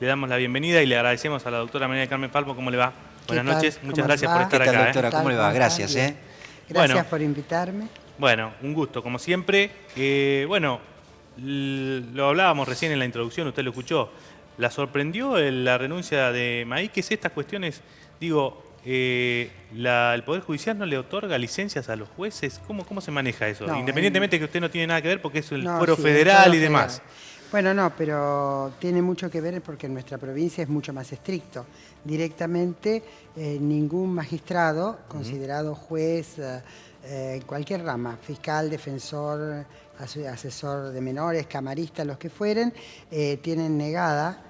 le damos la bienvenida y le agradecemos a la doctora María del Carmen Falvo. ¿Cómo le va? Buenas noches, muchas gracias por estar ¿Qué tal, acá. doctora? ¿Cómo le va? Gracias. Gracias por invitarme. Bueno, un gusto, como siempre. Lo hablábamos recién en la introducción, usted lo escuchó. ¿La sorprendió la renuncia de Mahí? ¿Qué es estas cuestiones? Digo, ¿el Poder Judicial no le otorga licencias a los jueces? ¿Cómo se maneja eso? No, Independientemente que usted no tiene nada que ver porque es el No, fuero sí, federal el y fuero demás. federal. Bueno, no, pero tiene mucho que ver porque en nuestra provincia es mucho más estricto. Directamente, ningún magistrado, considerado juez, en cualquier rama, fiscal, defensor, asesor de menores, camarista, los que fueren, tienen negada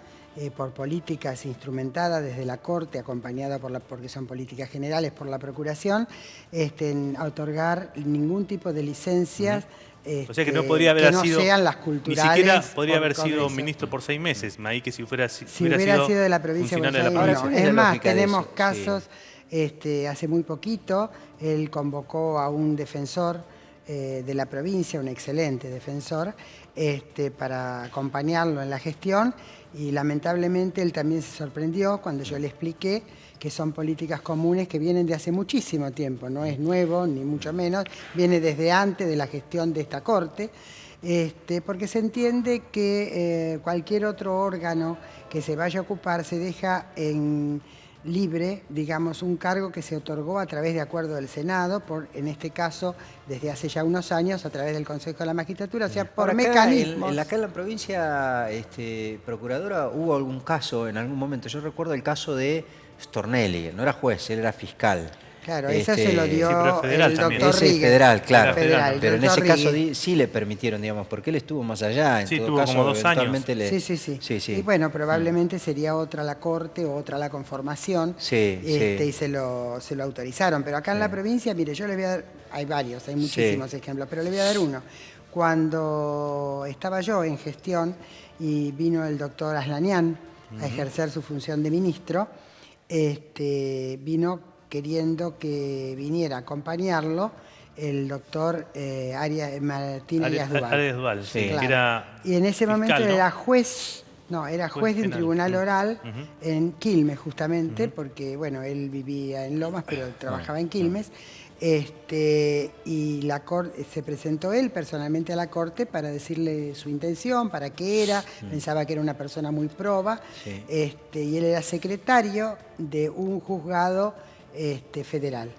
por políticas instrumentadas desde la Corte, acompañada porque son políticas generales por la Procuración, a otorgar ningún tipo de licencias. O sea que no podría haber sido, sean las culturales. Ni siquiera podría haber sido ministro por 6 meses, Mahí, que si hubiera sido de la provincia de Buenos Aires, no. Es más, tenemos casos, hace muy poquito, él convocó a un defensor de la provincia, un excelente defensor, para acompañarlo en la gestión, y lamentablemente él también se sorprendió cuando yo le expliqué que son políticas comunes que vienen de hace muchísimo tiempo, no es nuevo ni mucho menos, viene desde antes de la gestión de esta Corte, porque se entiende que cualquier otro órgano que se vaya a ocupar se deja en libre, digamos, un cargo que se otorgó a través de acuerdo del Senado, en este caso, desde hace ya unos años, a través del Consejo de la Magistratura, o sea, por mecanismos. Acá en la provincia, procuradora, hubo algún caso en algún momento. Yo recuerdo el caso de Stornelli, no era juez, él era fiscal. Claro, eso se lo dio el doctor Ríguez. Federal, claro. Federal, pero en ese caso sí le permitieron, digamos, porque él estuvo más allá. En todo tuvo caso, como 2 años. Sí. Y bueno, probablemente sería otra la Corte o otra la conformación. Y se lo autorizaron. Pero acá en la provincia, mire, yo le voy a dar, hay varios, hay muchísimos ejemplos, pero le voy a dar uno. Cuando estaba yo en gestión y vino el doctor Aslanian a ejercer su función de ministro, vino queriendo que viniera a acompañarlo el doctor Martín Arias Duval. Claro. Y en ese momento era juez, era juez de un tribunal oral en Quilmes, justamente, porque, bueno, él vivía en Lomas, pero trabajaba en Quilmes. Y la corte, se presentó él personalmente a la Corte para decirle su intención, para qué era, pensaba que era una persona muy proba, y él era secretario de un juzgado federal.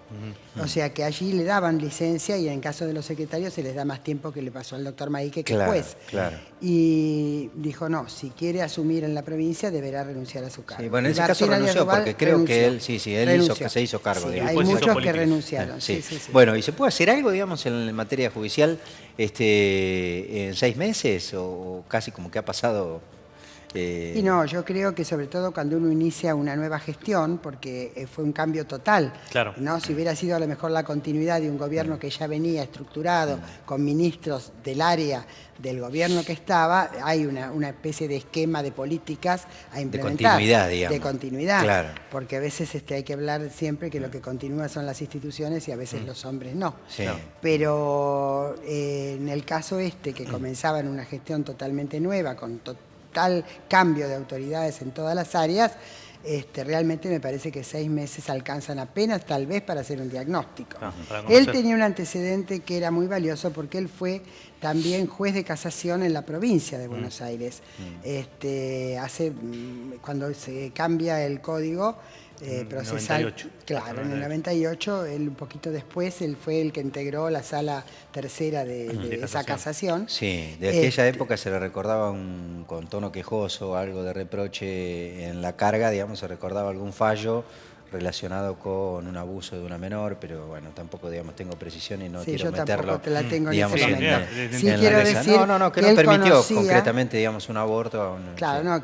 O sea que allí le daban licencia y en caso de los secretarios se les da más tiempo que le pasó al doctor Mahí, que es juez. Claro. Y dijo, no, si quiere asumir en la provincia deberá renunciar a su cargo. Bueno, en ese caso renunció porque creo que él, se hizo cargo. Hay muchos que renunciaron. Bueno, ¿y se puede hacer algo, digamos, en materia judicial en 6 meses o casi como que ha pasado? Y no, yo creo que sobre todo cuando uno inicia una nueva gestión, porque fue un cambio total, ¿no? Si hubiera sido a lo mejor la continuidad de un gobierno que ya venía estructurado, con ministros del área del gobierno que estaba, hay una especie de esquema de políticas a implementar. De continuidad, digamos. De continuidad, claro. Porque a veces hay que hablar siempre que lo que continúa son las instituciones y a veces los hombres no. Pero en el caso que comenzaba en una gestión totalmente nueva, con tal cambio de autoridades en todas las áreas, realmente me parece que 6 meses alcanzan apenas, tal vez, para hacer un diagnóstico. Él tenía un antecedente que era muy valioso porque él fue también juez de casación en la provincia de Buenos Aires. Cuando se cambia el código procesal, 98. Claro, en el 98, él un poquito después, él fue el que integró la sala tercera de esa casación. Sí, de aquella época se le recordaba con tono quejoso, algo de reproche en la carga, digamos, se recordaba algún fallo relacionado con un abuso de una menor, pero bueno, tampoco, digamos, tengo precisión y no quiero meterlo, te la tengo digamos, en ese momento. Sí, quiero decir que no permitió concretamente, digamos, un aborto.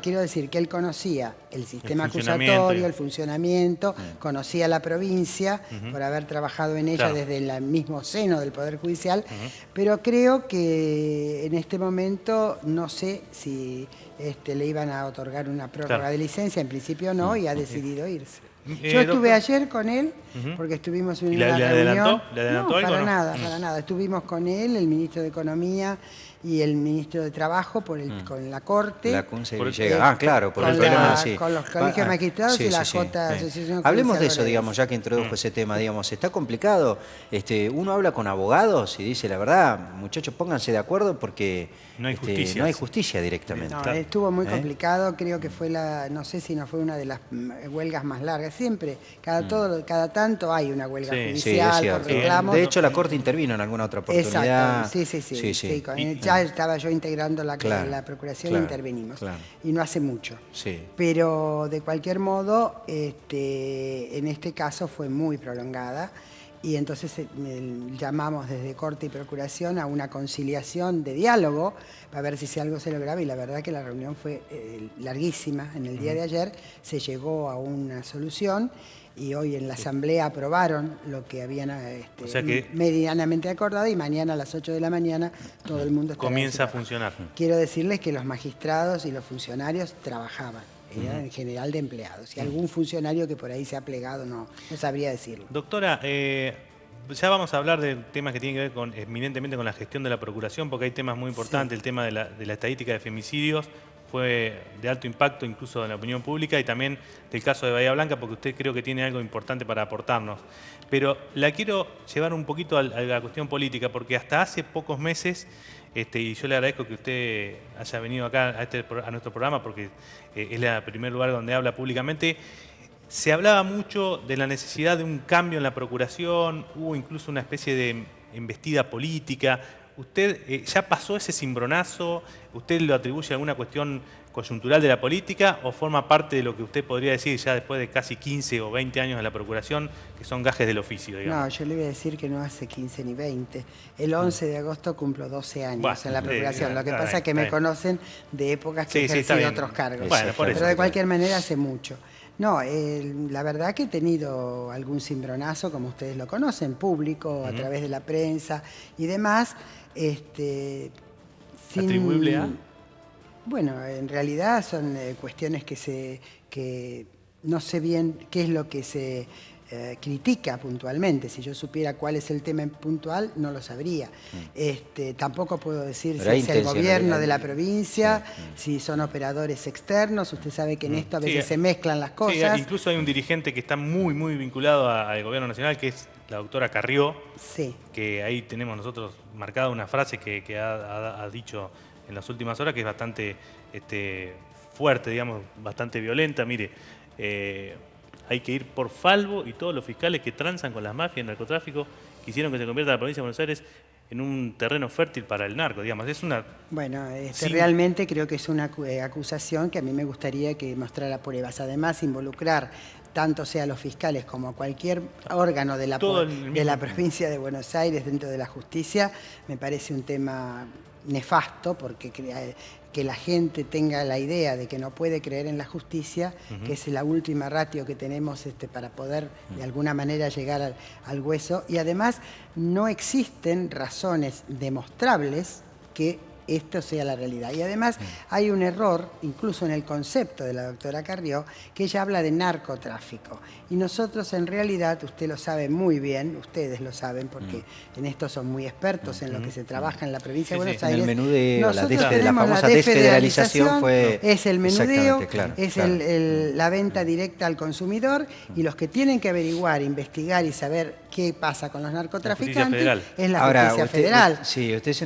Quiero decir que él conocía el sistema acusatorio, el funcionamiento, conocía la provincia por haber trabajado en ella desde el mismo seno del Poder Judicial, pero creo que en este momento no sé si le iban a otorgar una prórroga de licencia, en principio no, y ha decidido irse. Yo estuve ayer con él, porque estuvimos en una reunión. ¿Le adelantó algo? Para nada, para nada. Estuvimos con él, el ministro de Economía y el ministro de Trabajo con la Corte. La CUNCE y Villegas. Claro, por el tema, sí. Con los colegios magistrados y la Asociación. Hablemos de eso, digamos, ya que introdujo ese tema, digamos, está complicado. Uno habla con abogados y dice, la verdad, muchachos, pónganse de acuerdo porque no hay justicia. No hay justicia directamente. No, estuvo muy complicado, creo que fue no sé si no fue una de las huelgas más largas. Siempre, cada tanto hay una huelga judicial por reclamos. De hecho, la Corte intervino en alguna otra oportunidad. Exacto, sí. Ya estaba yo integrando la Procuración y intervenimos. Y no hace mucho. Pero de cualquier modo, en este caso fue muy prolongada. Y entonces llamamos desde Corte y Procuración a una conciliación de diálogo para ver si algo se lograba, y la verdad que la reunión fue larguísima. En el día de ayer se llegó a una solución y hoy en la Asamblea aprobaron lo que habían medianamente acordado, y mañana a las 8 de la mañana todo el mundo comienza a funcionar. Quiero decirles que los magistrados y los funcionarios trabajaban. Era en general de empleados. Y algún funcionario que por ahí se ha plegado, no sabría decirlo. Doctora, ya vamos a hablar de temas que tienen que ver eminentemente con la gestión de la Procuración, porque hay temas muy importantes. El tema de la estadística de femicidios fue de alto impacto incluso en la opinión pública, y también del caso de Bahía Blanca, porque usted creo que tiene algo importante para aportarnos. Pero la quiero llevar un poquito a la cuestión política, porque hasta hace pocos meses, y yo le agradezco que usted haya venido acá a nuestro programa, porque es el primer lugar donde habla públicamente. Se hablaba mucho de la necesidad de un cambio en la Procuración, hubo incluso una especie de embestida política. ¿Usted ya pasó ese cimbronazo? ¿Usted lo atribuye a alguna cuestión coyuntural de la política o forma parte de lo que usted podría decir ya después de casi 15 o 20 años de la Procuración, que son gajes del oficio, digamos? No, yo le voy a decir que no hace 15 ni 20. El 11 de agosto cumplo 12 años en la Procuración. Lo que pasa es que me conocen de épocas que he ejercido otros cargos. Bueno, pero de cualquier manera hace mucho. No, la verdad que he tenido algún cimbronazo, como ustedes lo conocen, público, a través de la prensa y demás. ¿Atribuible a? Bueno, en realidad son cuestiones que no sé bien qué es lo que se critica puntualmente. Si yo supiera cuál es el tema puntual, no lo sabría. Tampoco puedo decir si es el gobierno de la provincia, si son operadores externos. Usted sabe que en esto a veces se mezclan las cosas. Sí, incluso hay un dirigente que está muy, muy vinculado al gobierno nacional, que es la doctora Carrió, que ahí tenemos nosotros marcada una frase que ha dicho en las últimas horas, que es bastante fuerte, digamos, bastante violenta. Mire, hay que ir por Falvo y todos los fiscales que transan con las mafias y el narcotráfico quisieron que se convierta la provincia de Buenos Aires en un terreno fértil para el narco, digamos. Es una... Bueno, realmente creo que es una acusación que a mí me gustaría que mostrara pruebas. Además, involucrar tanto sea los fiscales como cualquier órgano de la provincia de Buenos Aires dentro de la justicia, me parece un tema nefasto, porque que la gente tenga la idea de que no puede creer en la justicia, que es la última ratio que tenemos para poder de alguna manera llegar al hueso. Y además no existen razones demostrables que esto sea la realidad. Y además hay un error, incluso en el concepto de la doctora Carrió, que ella habla de narcotráfico. Y nosotros en realidad, usted lo sabe muy bien, ustedes lo saben, porque en esto son muy expertos en lo que se trabaja en la provincia de Buenos Aires. En el menudeo, la famosa desfederalización fue... Es el menudeo, es la venta directa al consumidor, y los que tienen que averiguar, investigar y saber qué pasa con los narcotraficantes es la justicia federal. Sí, usted es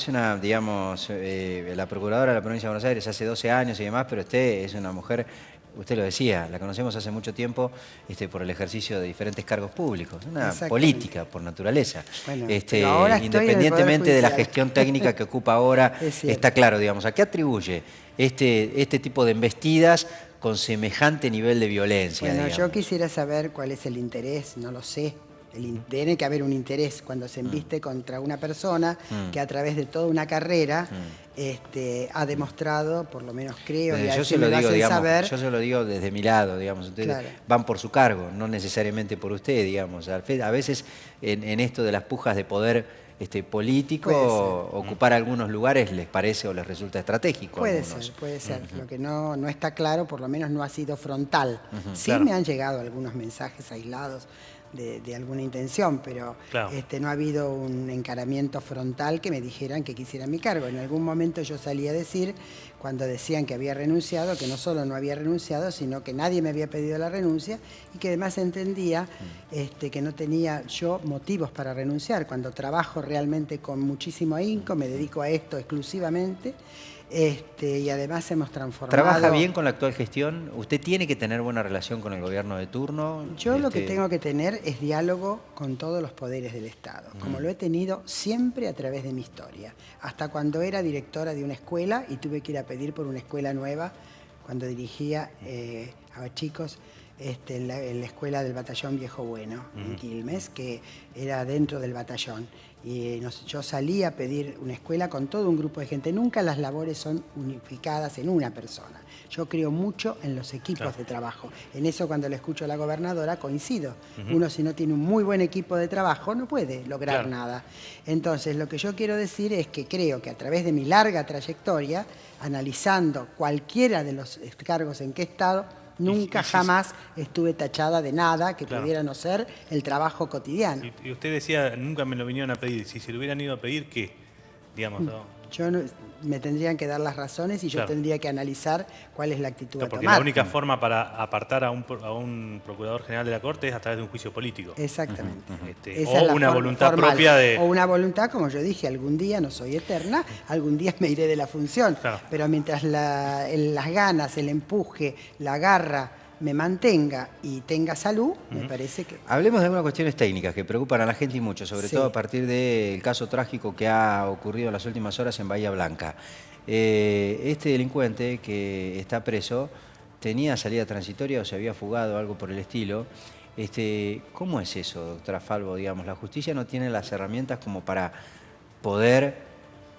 una, digamos, la procuradora de la provincia de Buenos Aires hace 12 años y demás, pero usted es una mujer, usted lo decía, la conocemos hace mucho tiempo por el ejercicio de diferentes cargos públicos, una política por naturaleza. Bueno, independientemente de la gestión técnica que ocupa ahora, está claro, digamos, ¿a qué atribuye este tipo de embestidas con semejante nivel de violencia? Bueno, digamos? Yo quisiera saber cuál es el interés, no lo sé. Tiene que haber un interés cuando se embiste contra una persona que a través de toda una carrera ha demostrado, por lo menos creo, yo se lo digo desde mi lado, digamos, ustedes van por su cargo, no necesariamente por usted, digamos. A veces en esto de las pujas de poder político, ocupar algunos lugares les parece o les resulta estratégico. Puede ser. Lo que no está claro, por lo menos no ha sido frontal. Sí me han llegado algunos mensajes aislados de alguna intención, pero no ha habido un encaramiento frontal que me dijeran que quisiera mi cargo. En algún momento yo salí a decir, cuando decían que había renunciado, que no solo no había renunciado, sino que nadie me había pedido la renuncia y que además entendía que no tenía yo motivos para renunciar. Cuando trabajo realmente con muchísimo ahínco, me dedico a esto exclusivamente. Y además hemos transformado... ¿Trabaja bien con la actual gestión? ¿Usted tiene que tener buena relación con el gobierno de turno? Yo lo que tengo que tener es diálogo con todos los poderes del Estado, como lo he tenido siempre a través de mi historia. Hasta cuando era directora de una escuela y tuve que ir a pedir por una escuela nueva, cuando dirigía a chicos en la escuela del Batallón Viejo Bueno, en Quilmes, que era dentro del batallón. Y yo salí a pedir una escuela con todo un grupo de gente. Nunca las labores son unificadas en una persona. Yo creo mucho en los equipos de trabajo. En eso, cuando le escucho a la gobernadora, coincido. Uno, si no tiene un muy buen equipo de trabajo, no puede lograr nada. Entonces, lo que yo quiero decir es que creo que a través de mi larga trayectoria, analizando cualquiera de los cargos en que he estado, nunca jamás estuve tachada de nada que pudiera no ser el trabajo cotidiano. Y usted decía, nunca me lo vinieron a pedir. Si se lo hubieran ido a pedir, ¿qué? Digamos, Yo me tendrían que dar las razones y yo tendría que analizar cuál es la actitud a tomar. Porque la única forma para apartar a un procurador general de la Corte es a través de un juicio político. Exactamente. O una voluntad propia de... O una voluntad, como yo dije, algún día, no soy eterna, algún día me iré de la función. Pero mientras las ganas, el empuje, la garra me mantenga y tenga salud, me parece que... Hablemos de algunas cuestiones técnicas que preocupan a la gente y mucho, sobre todo a partir del caso trágico que ha ocurrido en las últimas horas en Bahía Blanca. Este delincuente que está preso tenía salida transitoria o se había fugado, algo por el estilo. ¿Cómo es eso, doctora Falvo? Digamos, la justicia no tiene las herramientas como para poder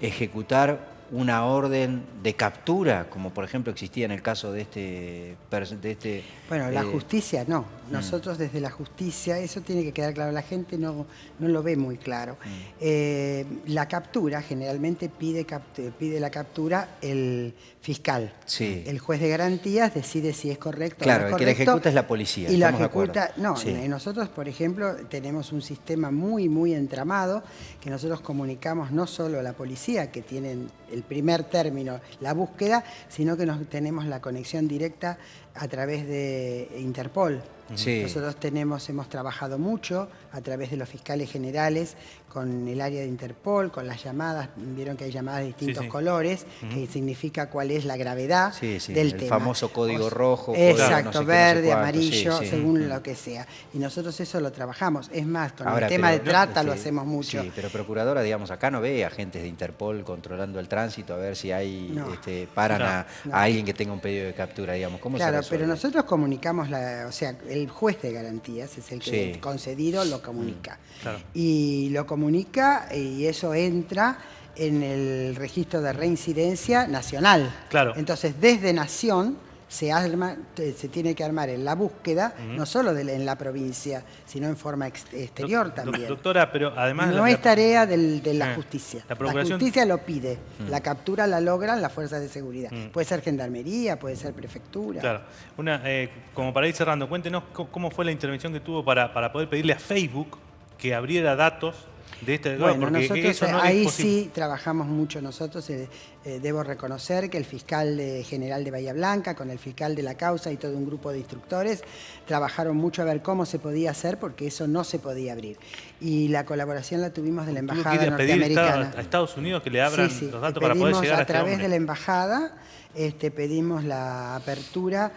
ejecutar una orden de captura, como por ejemplo existía en el caso de este... Bueno, la justicia no. Nosotros desde la justicia, eso tiene que quedar claro, la gente no lo ve muy claro. La captura, generalmente pide la captura el fiscal. El juez de garantías decide si es correcto o no es correcto. Claro, el que la ejecuta es la policía. Y la ejecuta... No, nosotros, por ejemplo, tenemos un sistema muy entramado, que nosotros comunicamos no solo a la policía, que tienen el primer término, la búsqueda, sino que tenemos la conexión directa a través de Interpol. Nosotros hemos trabajado mucho a través de los fiscales generales con el área de Interpol, con las llamadas, vieron que hay llamadas de distintos colores, que significa cuál es la gravedad del tema. El famoso código rojo. Exacto, no sé verde, no sé amarillo, según lo que sea. Y nosotros eso lo trabajamos. Es más, con el tema de trata lo hacemos mucho. Sí, pero procuradora, digamos, acá no ve agentes de Interpol controlando el tránsito a ver si hay paran a alguien que tenga un pedido de captura, digamos. ¿Cómo se resuelve? Pero nosotros comunicamos, el juez de garantías es el que concedido lo comunica. Y lo comunica y eso entra en el registro de reincidencia nacional. Entonces, desde Nación se tiene que armar en la búsqueda, no solo en la provincia, sino en forma exterior también. Doctora, pero además... No es tarea de la justicia. La justicia lo pide. La captura la logran las fuerzas de seguridad. Puede ser gendarmería, puede ser prefectura. Claro. Como para ir cerrando, cuéntenos cómo fue la intervención que tuvo para poder pedirle a Facebook que abriera datos de este... Bueno, nosotros ahí sí trabajamos mucho nosotros. Debo reconocer que el fiscal general de Bahía Blanca, con el fiscal de la causa y todo un grupo de instructores, trabajaron mucho a ver cómo se podía hacer, porque eso no se podía abrir. Y la colaboración la tuvimos de la embajada norteamericana. A Estados Unidos que le abran los datos para poder llegar a este hombre. A través de la embajada pedimos la apertura,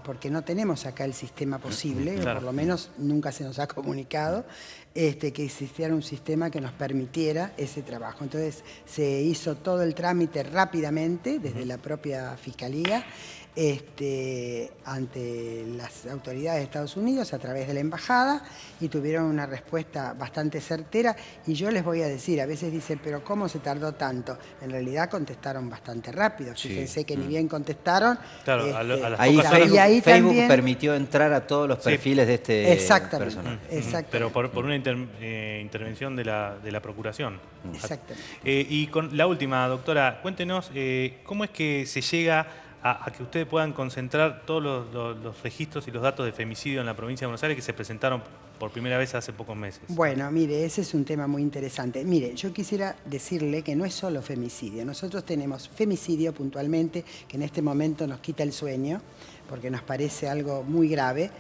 porque no tenemos acá el sistema posible, o por lo menos nunca se nos ha comunicado, que existiera un sistema que nos permitiera ese trabajo. Entonces se hizo todo el trámite rápidamente desde la propia Fiscalía ante las autoridades de Estados Unidos a través de la embajada, y tuvieron una respuesta bastante certera. Y yo les voy a decir, a veces dicen, pero ¿cómo se tardó tanto? En realidad contestaron bastante rápido. Fíjense sé que ni bien contestaron. Claro, ahí Facebook también permitió entrar a todos los perfiles de este personaje. Exactamente. Pero por una intervención de la Procuración. Exactamente. Y con la última, doctora, cuéntenos cómo es que se llega a que ustedes puedan concentrar todos los registros y los datos de femicidio en la provincia de Buenos Aires que se presentaron por primera vez hace pocos meses. Bueno, mire, ese es un tema muy interesante. Mire, yo quisiera decirle que no es solo femicidio. Nosotros tenemos femicidio puntualmente, que en este momento nos quita el sueño, porque nos parece algo muy grave,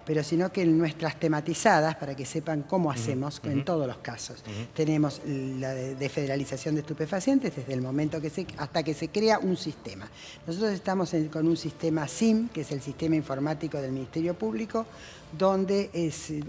pero sino que en nuestras tematizadas, para que sepan cómo hacemos en todos los casos. Tenemos la desfederalización de estupefacientes desde el momento hasta que se crea un sistema. Nosotros estamos con un sistema SIM, que es el Sistema Informático del Ministerio Público, donde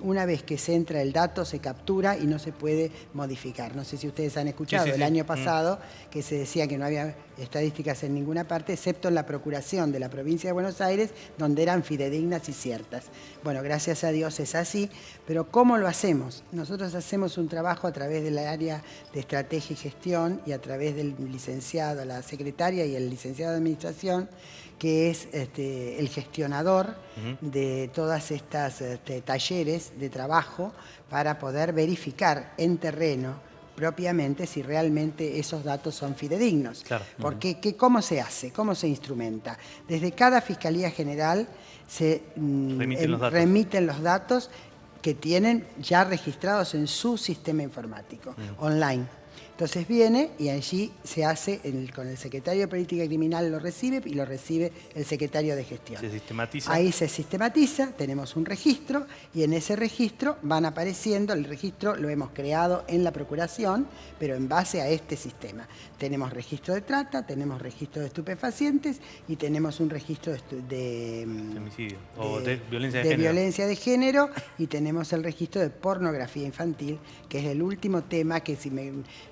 una vez que se entra el dato se captura y no se puede modificar. No sé si ustedes han escuchado el año pasado que se decía que no había estadísticas en ninguna parte, excepto en la Procuración de la Provincia de Buenos Aires, donde eran fidedignas y ciertas. Bueno, gracias a Dios es así, pero ¿cómo lo hacemos? Nosotros hacemos un trabajo a través del área de estrategia y gestión y a través del licenciado, la secretaria y el licenciado de administración, que es el gestionador de todas estas talleres de trabajo para poder verificar en terreno propiamente si realmente esos datos son fidedignos. Claro. Porque ¿cómo se hace? ¿Cómo se instrumenta? Desde cada Fiscalía General se remiten los datos que tienen ya registrados en su sistema informático, online. Entonces viene y allí se hace, con el secretario de Política Criminal lo recibe y lo recibe el secretario de Gestión. Se sistematiza. Ahí se sistematiza, tenemos un registro y en ese registro van apareciendo, el registro lo hemos creado en la Procuración, pero en base a este sistema. Tenemos registro de trata, tenemos registro de estupefacientes y tenemos un registro de femicidio o de violencia de género. Violencia De género y tenemos el registro de pornografía infantil, que es el último tema que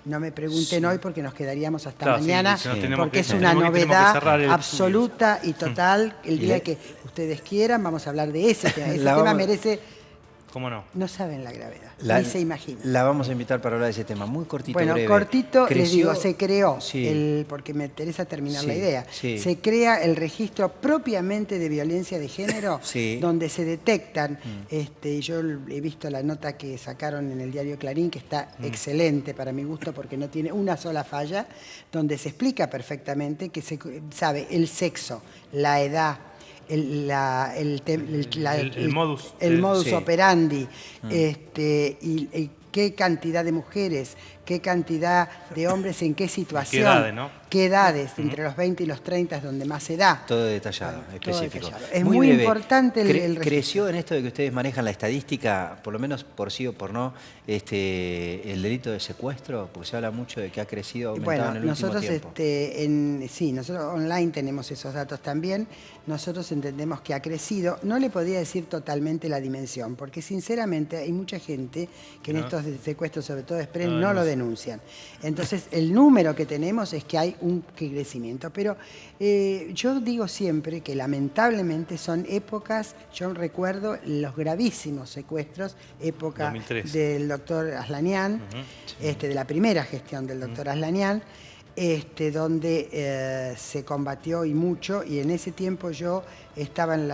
no me pregunten hoy porque nos quedaríamos hasta mañana, porque es una novedad absoluta y total. El día que ustedes quieran vamos a hablar de ese tema. Ese tema merece... ¿Cómo no? No saben la gravedad, ni se imaginan. La vamos a invitar para hablar de ese tema, muy cortito, breve. Bueno, cortito, les digo, se creó, porque me interesa terminar la idea, se crea el registro propiamente de violencia de género, donde se detectan, yo he visto la nota que sacaron en el diario Clarín, que está excelente para mi gusto, porque no tiene una sola falla, donde se explica perfectamente que se sabe el sexo, la edad, el modus operandi, y qué cantidad de mujeres, qué cantidad de hombres, en qué situación, qué edades, ¿no? Qué edades, entre los 20 y los 30 es donde más se da. Todo detallado, específico. Todo detallado. Es muy importante el registro. ¿Creció en esto de que ustedes manejan la estadística, por lo menos por sí o por no, el delito de secuestro? Porque se habla mucho de que ha crecido, ha aumentado en el último tiempo. Sí, nosotros online tenemos esos datos también. Nosotros entendemos que ha crecido. No le podría decir totalmente la dimensión, porque sinceramente hay mucha gente que en estos secuestros, sobre todo express, no lo denuncian. Entonces, el número que tenemos es que hay un crecimiento. Pero yo digo siempre que lamentablemente son épocas, yo recuerdo los gravísimos secuestros, época 2003. Del doctor Aslanian, de la primera gestión del doctor Aslanian, donde se combatió y mucho, y en ese tiempo yo estaba en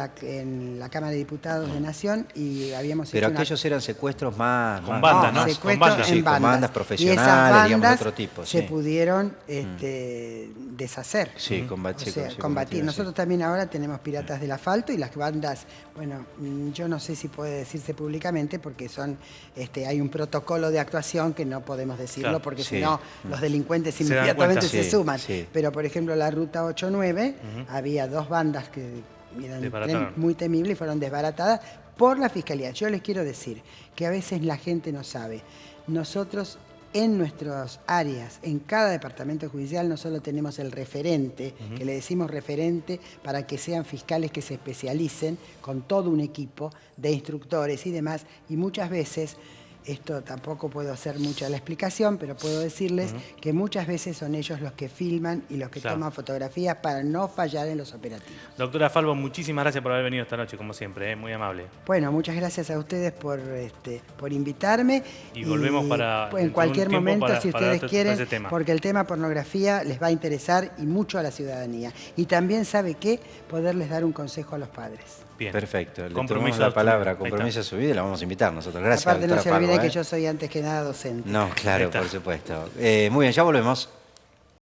la Cámara de Diputados de Nación y habíamos Pero aquellos eran secuestros más... Con bandas, ¿no? Secuestros en bandas. Con bandas profesionales, y esas bandas digamos, de otro tipo. Se pudieron deshacer. Sí, combatir. Combatir. Nosotros también ahora tenemos Piratas del Asfalto y las bandas, bueno, yo no sé si puede decirse públicamente porque hay un protocolo de actuación que no podemos decirlo, porque si no los delincuentes inmediatamente se suman. Pero por ejemplo la Ruta 89, había dos bandas que eran muy temibles y fueron desbaratadas por la Fiscalía. Yo les quiero decir que a veces la gente no sabe. Nosotros en nuestras áreas, en cada departamento judicial, no solo tenemos el referente, que le decimos referente para que sean fiscales que se especialicen con todo un equipo de instructores y demás, y muchas veces esto tampoco puedo hacer mucha la explicación, pero puedo decirles que muchas veces son ellos los que filman y los que toman fotografías para no fallar en los operativos. Doctora Falvo, muchísimas gracias por haber venido esta noche, como siempre, muy amable. Bueno, muchas gracias a ustedes por invitarme. Y volvemos para en cualquier momento, si ustedes quieren, tema. Porque el tema pornografía les va a interesar y mucho a la ciudadanía. Y también, ¿sabe qué? Poderles dar un consejo a los padres. Bien. Perfecto. Le Compromiso tomamos la palabra, asumido. compromiso asumido y la vamos a invitar nosotros. Gracias, Aparte, no se doctora olviden Falvo, que yo soy antes que nada docente. No, claro, por supuesto. Muy bien, ya volvemos.